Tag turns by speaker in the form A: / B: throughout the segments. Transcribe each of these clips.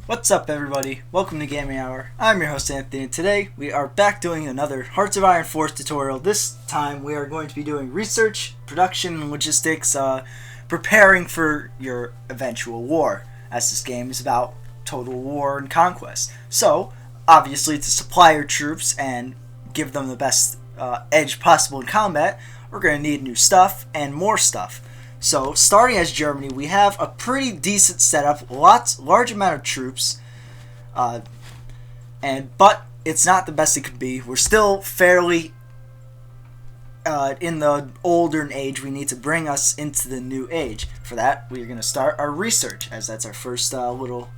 A: What's up, everybody? Welcome to Gaming Hour. I'm your host, Anthony, and today we are back doing another Hearts of Iron Force tutorial. This time we are going to be doing research, production, and logistics, preparing for your eventual war, as this game is about total war and conquest. So, obviously, to supply your troops and give them the best edge possible in combat, we're going to need new stuff and more stuff. So, starting as Germany, we have a pretty decent setup, large amount of troops, but it's not the best it could be. We're still fairly in the older age. We need to bring us into the new age. For that, we are going to start our research, as that's our first little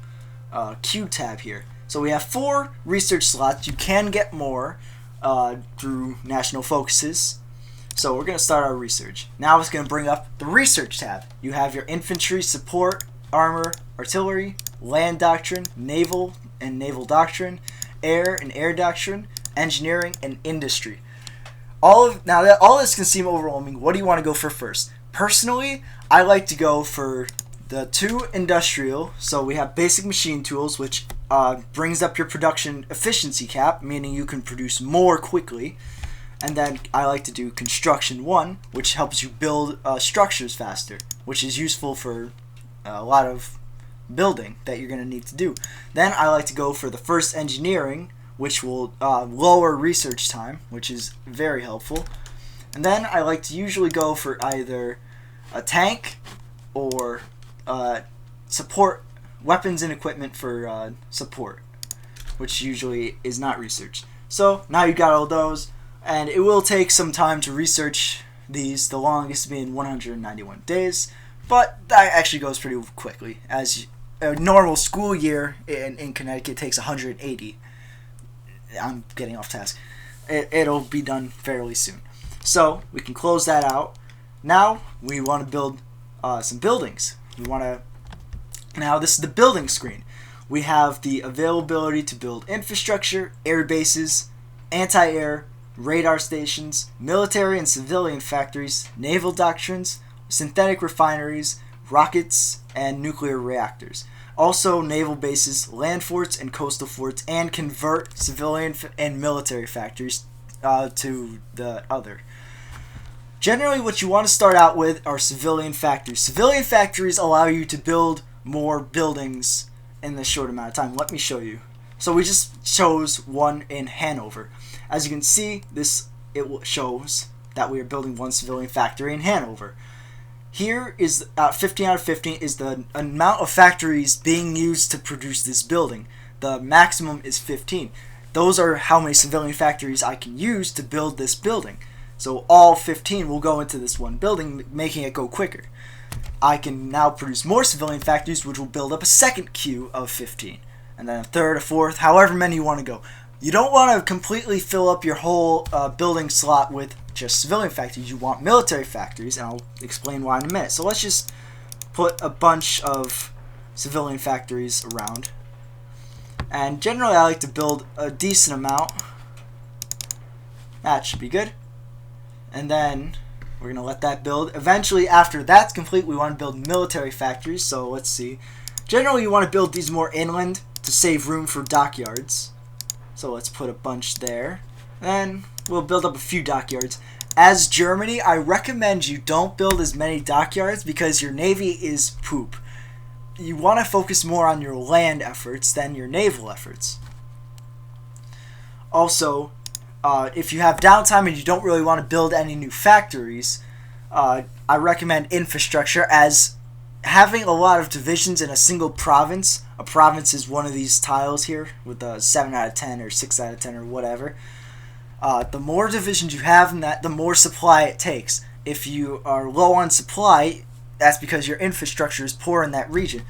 A: Q tab here. So we have 4 research slots. You can get more through national focuses. So we're going to start our research. Now it's going to bring up the research tab. You have your infantry, support, armor, artillery, land doctrine, naval and naval doctrine, air and air doctrine, engineering, and industry. All this can seem overwhelming. What do you want to go for first? Personally, I like to go for the 2 industrial. So we have basic machine tools, which brings up your production efficiency cap, meaning you can produce more quickly. And then I like to do construction 1, which helps you build structures faster, which is useful for a lot of building that you're going to need to do. Then I like to go for the first engineering, which will lower research time, which is very helpful. And then I like to usually go for either a tank or support, weapons and equipment for support, which usually is not research. So now you got all those. And it will take some time to research these, the longest being 191 days, but that actually goes pretty quickly, as a normal school year in Connecticut takes 180. I'm getting off task. It'll be done fairly soon. So we can close that out. Now we want to build some buildings. Now this is the building screen. We have the availability to build infrastructure, air bases, anti-air, radar stations, military and civilian factories, naval doctrines, synthetic refineries, rockets, and nuclear reactors. Also naval bases, land forts, and coastal forts, and convert civilian and military factories to the other. Generally, what you want to start out with are civilian factories. Civilian factories allow you to build more buildings in this short amount of time. Let me show you. So we just chose one in Hanover. As you can see, it shows that we are building 1 civilian factory in Hanover. Here is 15 out of 15 is the amount of factories being used to produce this building. The maximum is 15. Those are how many civilian factories I can use to build this building. So all 15 will go into this one building, making it go quicker. I can now produce more civilian factories, which will build up a second queue of 15. And then a third, a fourth, however many you want to go. You don't want to completely fill up your whole building slot with just civilian factories. You want military factories, and I'll explain why in a minute. So let's just put a bunch of civilian factories around. And generally I like to build a decent amount. That should be good. And then we're going to let that build. Eventually, after that's complete, we want to build military factories. So let's see. Generally, you want to build these more inland to save room for dockyards. So let's put a bunch there. Then we'll build up a few dockyards. As Germany, I recommend you don't build as many dockyards because your navy is poop. You want to focus more on your land efforts than your naval efforts. Also, if you have downtime and you don't really want to build any new factories, I recommend infrastructure, as having a lot of divisions in a single province. A province is one of these tiles here with a 7 out of 10 or 6 out of 10 or whatever. The more divisions you have in that, the more supply it takes. If you are low on supply, that's because your infrastructure is poor in that region.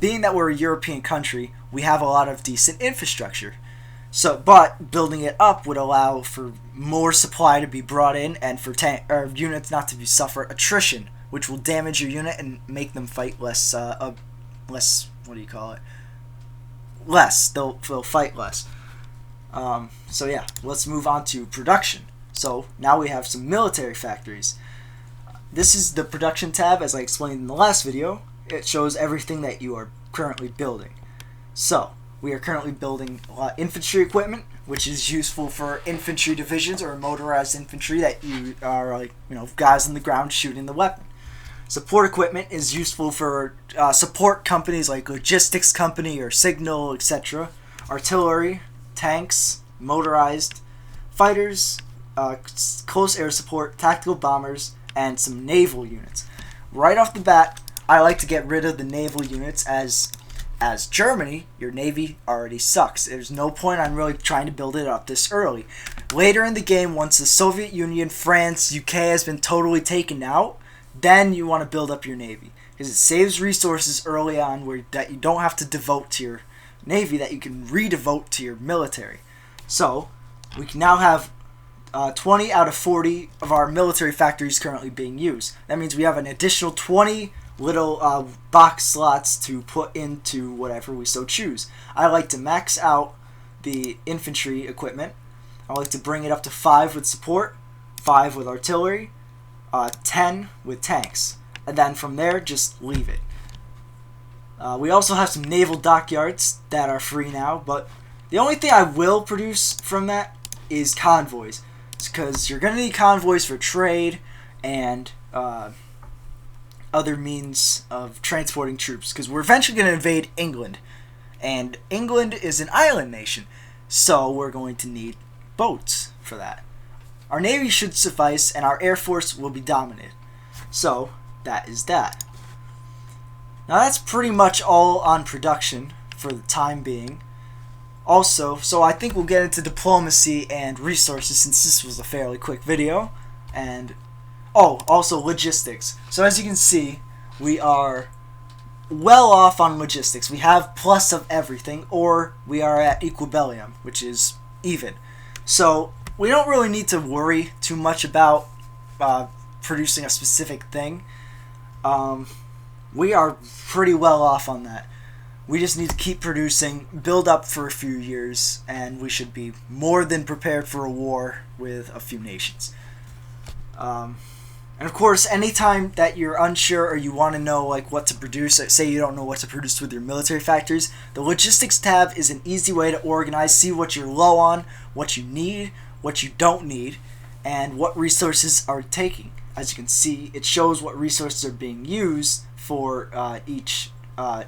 A: Being that we're a European country, we have a lot of decent infrastructure. But building it up would allow for more supply to be brought in and for units not to suffer attrition, which will damage your unit and make them fight less. Less. They'll fight less. So yeah, let's move on to production. So now we have some military factories. This is the production tab, as I explained in the last video. It shows everything that you are currently building. So, we are currently building infantry equipment, which is useful for infantry divisions or motorized infantry that you are like, guys on the ground shooting the weapon. Support equipment is useful for support companies like logistics company or signal, etc. Artillery, tanks, motorized fighters, close air support, tactical bombers, and some naval units. Right off the bat, I like to get rid of the naval units as Germany, your navy already sucks. There's no point on really trying to build it up this early. Later in the game, once the Soviet Union, France, UK has been totally taken out, then you want to build up your navy. Because it saves resources early on that you don't have to devote to your navy, that you can re-devote to your military. So, we can now have 20 out of 40 of our military factories currently being used. That means we have an additional 20 little box slots to put into whatever we so choose. I like to max out the infantry equipment. I like to bring it up to 5 with support, 5 with artillery, 10 with tanks, and then from there just leave it. We also have some naval dockyards that are free now, but the only thing I will produce from that is convoys, because you're going to need convoys for trade and other means of transporting troops, because we're eventually going to invade England, and England is an island nation, so we're going to need boats for that. Our navy should suffice, and our air force will be dominant. So that is that. Now that's pretty much all on production for the time being. Also, so I think we'll get into diplomacy and resources, since this was a fairly quick video. And also logistics. So as you can see, we are well off on logistics. We have plus of everything, or we are at equilibrium, which is even. So we don't really need to worry too much about producing a specific thing. We are pretty well off on that. We just need to keep producing, build up for a few years, and we should be more than prepared for a war with a few nations. And of course, anytime that you're unsure or you want to know like what to produce, say you don't know what to produce with your military factories, the logistics tab is an easy way to organize, see what you're low on, what you need, what you don't need, and what resources are taking. As you can see, it shows what resources are being used for each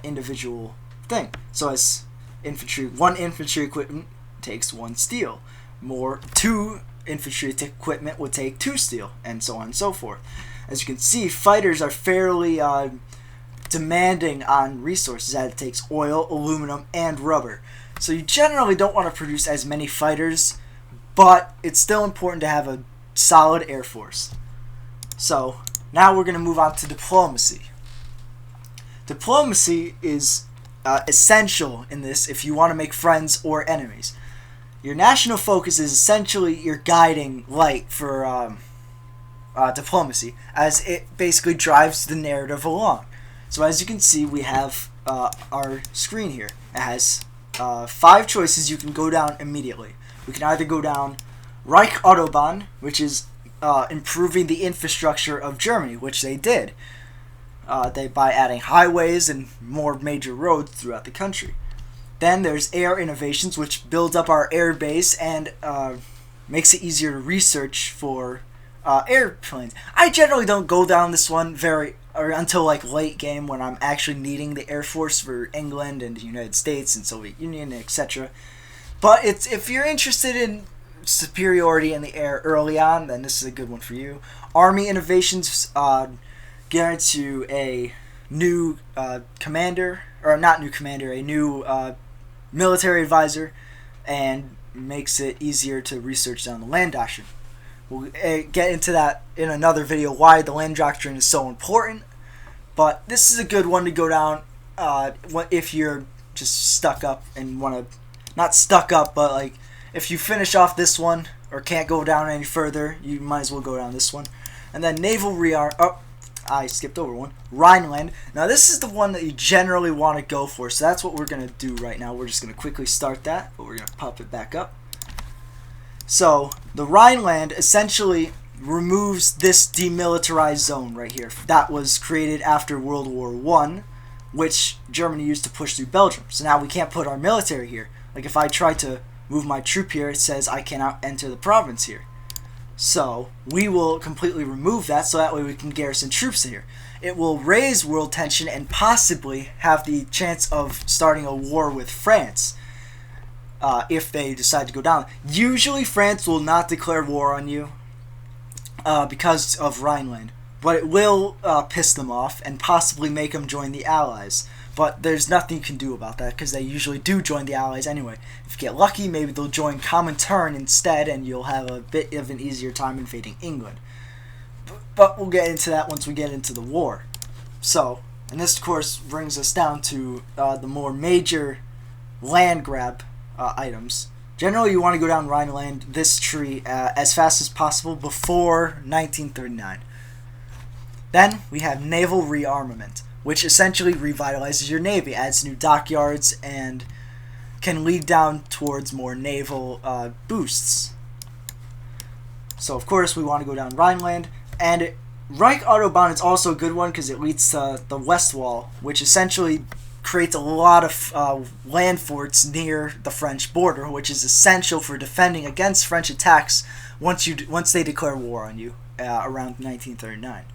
A: individual thing. So as infantry, 1 infantry equipment takes 1 steel. 2 infantry equipment would take 2 steel, and so on and so forth. As you can see, fighters are fairly demanding on resources, as it takes oil, aluminum, and rubber. So you generally don't want to produce as many fighters, but it's still important to have a solid air force. So now we're going to move on to diplomacy. Diplomacy is essential in this if you want to make friends or enemies. Your national focus is essentially your guiding light for diplomacy, as it basically drives the narrative along. So as you can see, we have our screen here. It has 5 choices you can go down immediately. We can either go down Reich Autobahn, which is improving the infrastructure of Germany, which they did. By adding highways and more major roads throughout the country. Then there's Air Innovations, which builds up our air base and makes it easier to research for airplanes. I generally don't go down this one until like late game, when I'm actually needing the Air Force for England and the United States and Soviet Union, etc. But if you're interested in superiority in the air early on, then this is a good one for you. Army Innovations guarantees you a new commander, or not new commander, a new military advisor, and makes it easier to research down the land doctrine. We'll get into that in another video, why the land doctrine is so important, but this is a good one to go down if you're just stuck up and want to, not stuck up, but like if you finish off this one or can't go down any further, you might as well go down this one. And then Naval Rearmament, I skipped over one. Rhineland. Now this is the one that you generally want to go for, so that's what we're going to do right now. We're just going to quickly start that, but we're going to pop it back up. So the Rhineland essentially removes this demilitarized zone right here that was created after World War I which Germany used to push through Belgium. So now we can't put our military here. Like if I try to move my troop here, it says I cannot enter the province here. So we will completely remove that, so that way we can garrison troops here. It will raise world tension and possibly have the chance of starting a war with France if they decide to go down. Usually France will not declare war on you because of Rhineland, but it will piss them off and possibly make them join the Allies. But there's nothing you can do about that because they usually do join the Allies anyway. If you get lucky, maybe they'll join Comintern instead and you'll have a bit of an easier time invading England. But we'll get into that once we get into the war. So, and this of course brings us down to the more major land grab items. Generally, you want to go down Rhineland, this tree, as fast as possible before 1939. Then we have Naval Rearmament, which essentially revitalizes your navy, adds new dockyards, and can lead down towards more naval boosts. So of course we want to go down Rhineland, and Reich Autobahn is also a good one because it leads to the West Wall, which essentially creates a lot of land forts near the French border, which is essential for defending against French attacks once they declare war on you around 1939.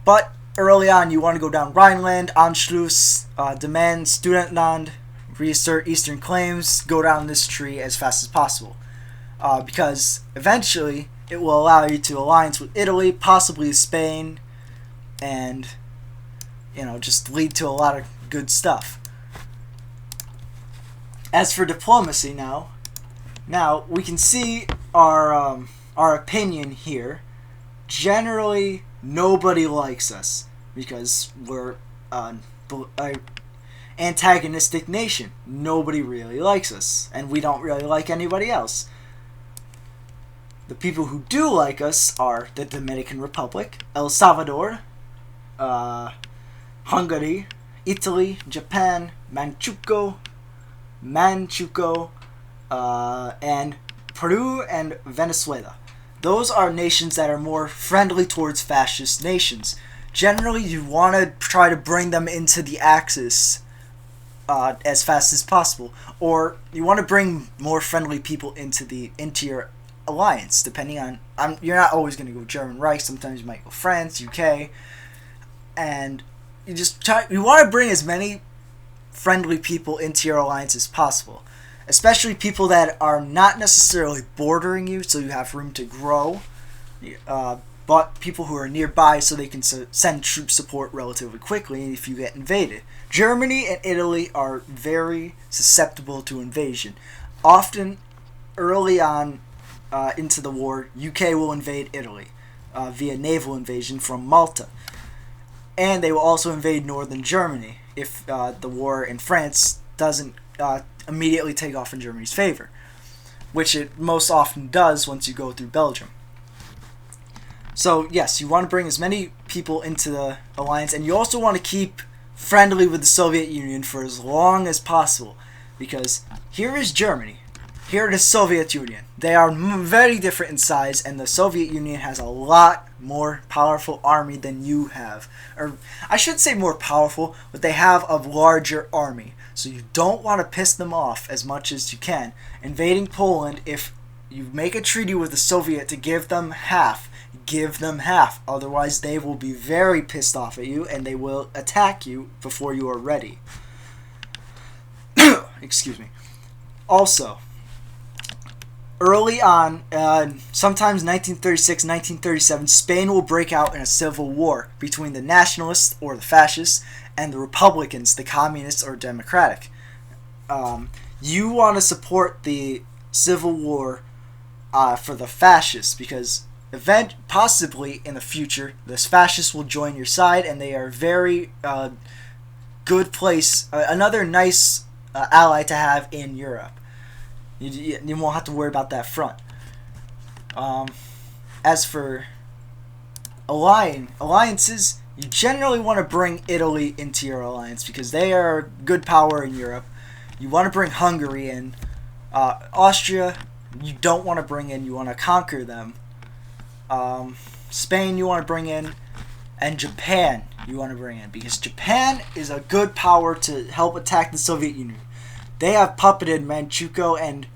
A: But early on, you want to go down Rhineland, Anschluss, demand Sudetenland, reassert eastern claims, go down this tree as fast as possible. Because eventually, it will allow you to alliance with Italy, possibly Spain, and, just lead to a lot of good stuff. As for diplomacy now we can see our opinion here. Generally, nobody likes us because we're an antagonistic nation. Nobody really likes us, and we don't really like anybody else. The people who do like us are the Dominican Republic, El Salvador, Hungary, Italy, Japan, Manchukuo, and Peru and Venezuela. Those are nations that are more friendly towards fascist nations. Generally, you want to try to bring them into the Axis as fast as possible, or you want to bring more friendly people into your alliance. Depending on, you're not always going to go German Reich. Sometimes you might go France, UK, and you want to bring as many friendly people into your alliance as possible. Especially people that are not necessarily bordering you, so you have room to grow, but people who are nearby so they can send troop support relatively quickly if you get invaded. Germany and Italy are very susceptible to invasion. Often, early on into the war, UK will invade Italy via naval invasion from Malta. And they will also invade northern Germany if the war in France doesn't immediately take off in Germany's favor, which it most often does once you go through Belgium. So yes, you want to bring as many people into the alliance, and you also want to keep friendly with the Soviet Union for as long as possible, because here is Germany, here is the Soviet Union. They are very different in size, and the Soviet Union has a lot more powerful army than you have. Or I should say more powerful, but they have a larger army. So you don't want to piss them off as much as you can. Invading Poland, if you make a treaty with the Soviet to give them half, give them half. Otherwise, they will be very pissed off at you, and they will attack you before you are ready. Excuse me. Also, early on, sometimes 1936, 1937, Spain will break out in a civil war between the nationalists, or the fascists, and the Republicans, the communists or democratic. You want to support the civil war for the fascists, because possibly in the future, the fascists will join your side, and they are very good place, another nice ally to have in Europe. You won't have to worry about that front. As for alliances, you generally want to bring Italy into your alliance because they are a good power in Europe. You want to bring Hungary in. Austria, you don't want to bring in. You want to conquer them. Spain, you want to bring in. And Japan, you want to bring in, because Japan is a good power to help attack the Soviet Union. They have puppeted Manchukuo and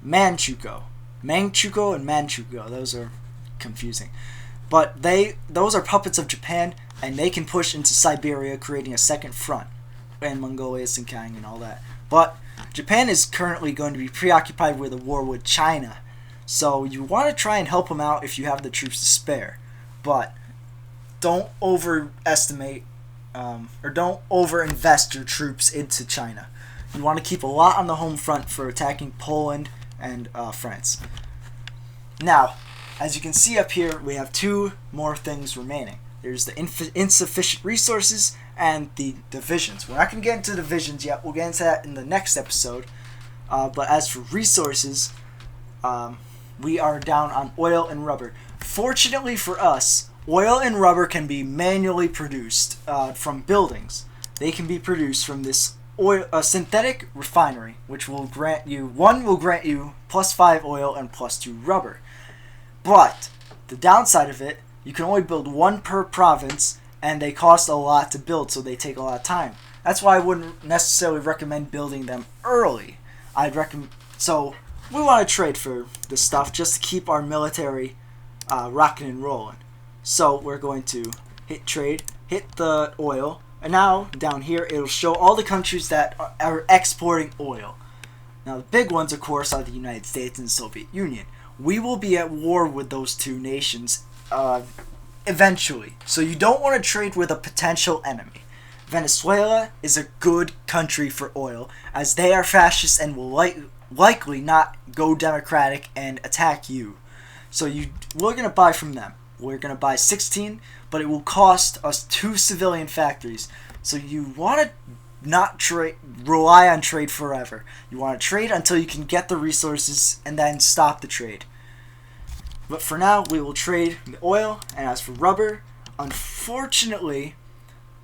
A: Manchukuo. Manchukuo and Manchukuo. Those are confusing. But those are puppets of Japan, and they can push into Siberia, creating a second front. And Mongolia, Xinjiang, and all that. But Japan is currently going to be preoccupied with a war with China. So you want to try and help them out if you have the troops to spare. But don't overestimate or don't overinvest your troops into China. You want to keep a lot on the home front for attacking Poland and France. Now, as you can see up here, we have two more things remaining. There's the insufficient resources and the divisions. We're not going to get into divisions yet. We'll get into that in the next episode. But as for resources, we are down on oil and rubber. Fortunately for us, oil and rubber can be manually produced from buildings. They can be produced from this synthetic refinery, which will grant you +5 oil and +2 rubber. But the downside of it, you can only build one per province, and they cost a lot to build, so they take a lot of time. That's why I wouldn't necessarily recommend building them early. So we want to trade for this stuff just to keep our military rocking and rolling. So we're going to hit trade, hit the oil, and now down here it'll show all the countries that are exporting oil. Now the big ones, of course, are the United States and the Soviet Union. We will be at war with those two nations eventually. So you don't want to trade with a potential enemy. Venezuela is a good country for oil, as they are fascist and will likely not go democratic and attack you. So we're going to buy from them. We're going to buy 16, but it will cost us 2 civilian factories. So you want to not rely on trade forever. You want to trade until you can get the resources and then stop the trade. But for now, we will trade the oil. And as for rubber, unfortunately,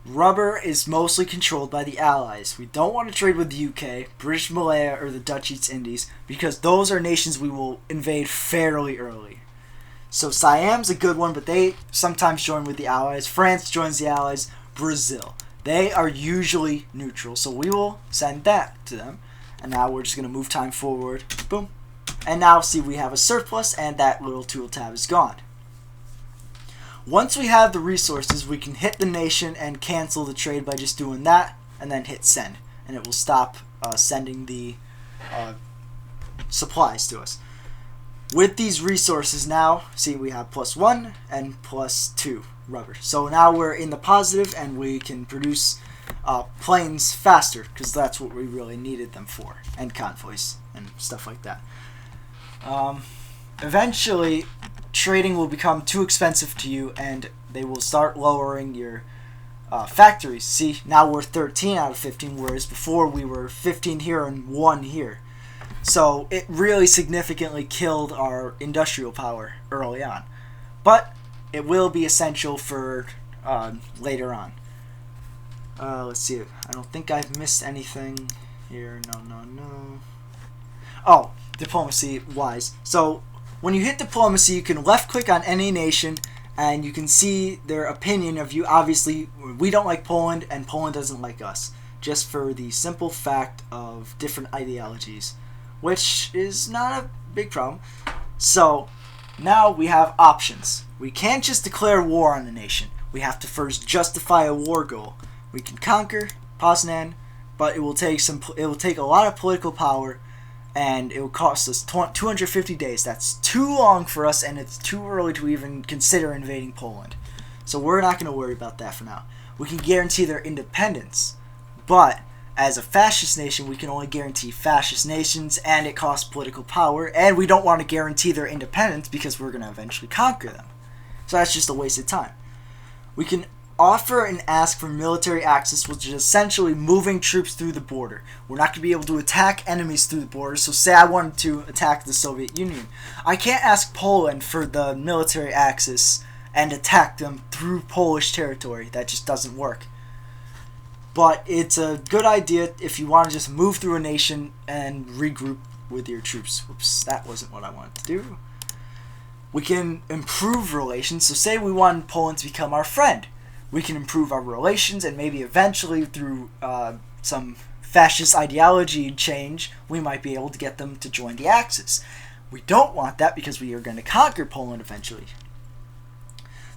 A: rubber is mostly controlled by the Allies. We don't want to trade with the UK, British Malaya, or the Dutch East Indies, because those are nations we will invade fairly early. So Siam's a good one, but they sometimes join with the Allies. France joins the Allies. Brazil. They are usually neutral, so we will send that to them. And now we're just going to move time forward. Boom. And now see, we have a surplus, and that little tool tab is gone. Once we have the resources, we can hit the nation and cancel the trade by just doing that, and then hit send. And it will stop sending the supplies to us. With these resources now, see, we have +1 and +2 rubber. So now we're in the positive, and we can produce planes faster, because that's what we really needed them for, and convoys and stuff like that. Eventually, trading will become too expensive to you, and they will start lowering your factories. See, now we're 13 out of 15, whereas before we were 15 here and 1 here. So it really significantly killed our industrial power early on. But it will be essential for later on. Let's see. I don't think I've missed anything here. No. Oh, diplomacy-wise. So when you hit diplomacy, you can left-click on any nation, and you can see their opinion of you. Obviously, we don't like Poland, and Poland doesn't like us, just for the simple fact of different ideologies, which is not a big problem. So now we have options. We can't just declare war on a nation. We have to first justify a war goal. We can conquer Poznan, but it will take a lot of political power, and it will cost us 250 days. That's too long for us, and it's too early to even consider invading Poland. So we're not going to worry about that for now. We can guarantee their independence, but as a fascist nation, we can only guarantee fascist nations, and it costs political power, and we don't want to guarantee their independence because we're going to eventually conquer them. So that's just a waste of time. We can offer and ask for military access, which is essentially moving troops through the border. We're not going to be able to attack enemies through the border, so say I wanted to attack the Soviet Union. I can't ask Poland for the military access and attack them through Polish territory. That just doesn't work. But it's a good idea if you want to just move through a nation and regroup with your troops. Whoops, that wasn't what I wanted to do. We can improve relations. So say we want Poland to become our friend. we can improve our relations, and maybe eventually through some fascist ideology change, we might be able to get them to join the Axis. We don't want that because we are going to conquer Poland eventually.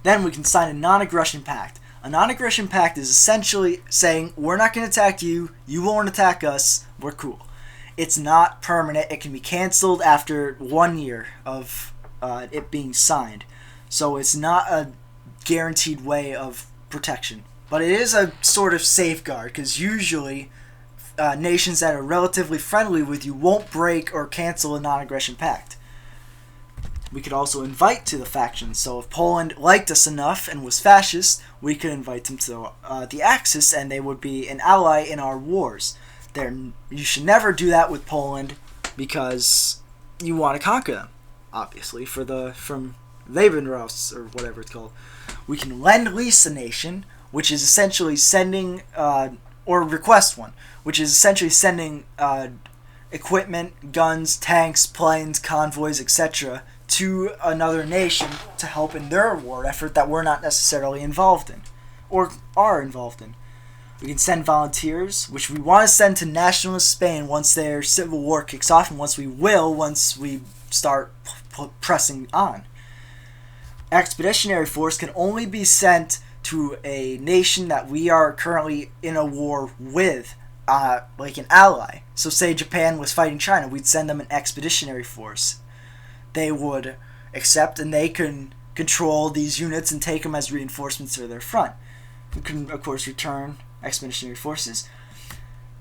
A: Then we can sign a non-aggression pact. A non-aggression pact is essentially saying, we're not going to attack you, you won't attack us, we're cool. It's not permanent. It can be canceled after 1 year of it being signed. So it's not a guaranteed way of protection. But it is a sort of safeguard, because usually nations that are relatively friendly with you won't break or cancel a non-aggression pact. We could also invite to the factions. So if Poland liked us enough and was fascist, we could invite them to the Axis, and they would be an ally in our wars. You should never do that with Poland, because you want to conquer them, obviously, from Lebenraus, or whatever it's called. We can lend-lease a nation, which is essentially sending, or request one, which is essentially sending equipment, guns, tanks, planes, convoys, etc., to another nation to help in their war effort that we're not necessarily involved in, or are involved in. We can send volunteers, which we want to send to nationalist Spain once their civil war kicks off, and once we start pressing on. Expeditionary force can only be sent to a nation that we are currently in a war with, like an ally. So say Japan was fighting China, we'd send them an expeditionary force. They would accept, and they can control these units and take them as reinforcements to their front. We can, of course, return expeditionary forces.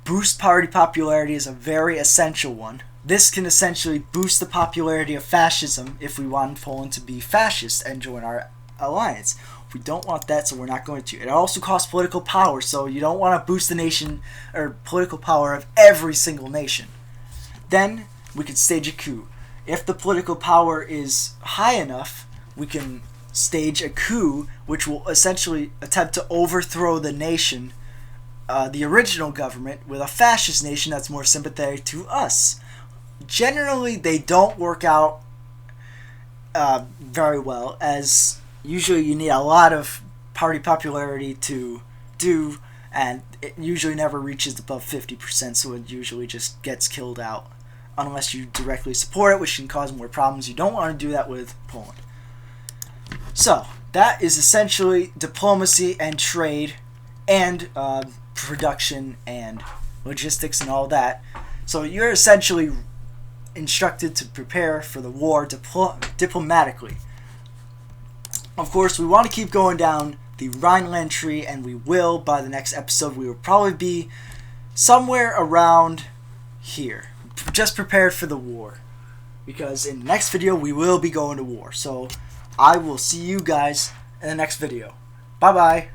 A: Boost party popularity is a very essential one. This can essentially boost the popularity of fascism if we want Poland to be fascist and join our alliance. We don't want that, so we're not going to. It also costs political power, so you don't want to boost the nation or political power of every single nation. Then we could stage a coup. If the political power is high enough, we can stage a coup, which will essentially attempt to overthrow the nation, the original government, with a fascist nation that's more sympathetic to us. Generally, they don't work out very well, as usually you need a lot of party popularity to do, and it usually never reaches above 50%, so it usually just gets killed out, unless you directly support it, which can cause more problems. You don't want to do that with Poland. So, that is essentially diplomacy and trade and production and logistics and all that. So you're essentially instructed to prepare for the war diplomatically. Of course, we want to keep going down the Rhineland tree, and we will. By the next episode, we will probably be somewhere around here, just prepared for the war, because in the next video we will be going to war. So I will see you guys in the next video. Bye bye.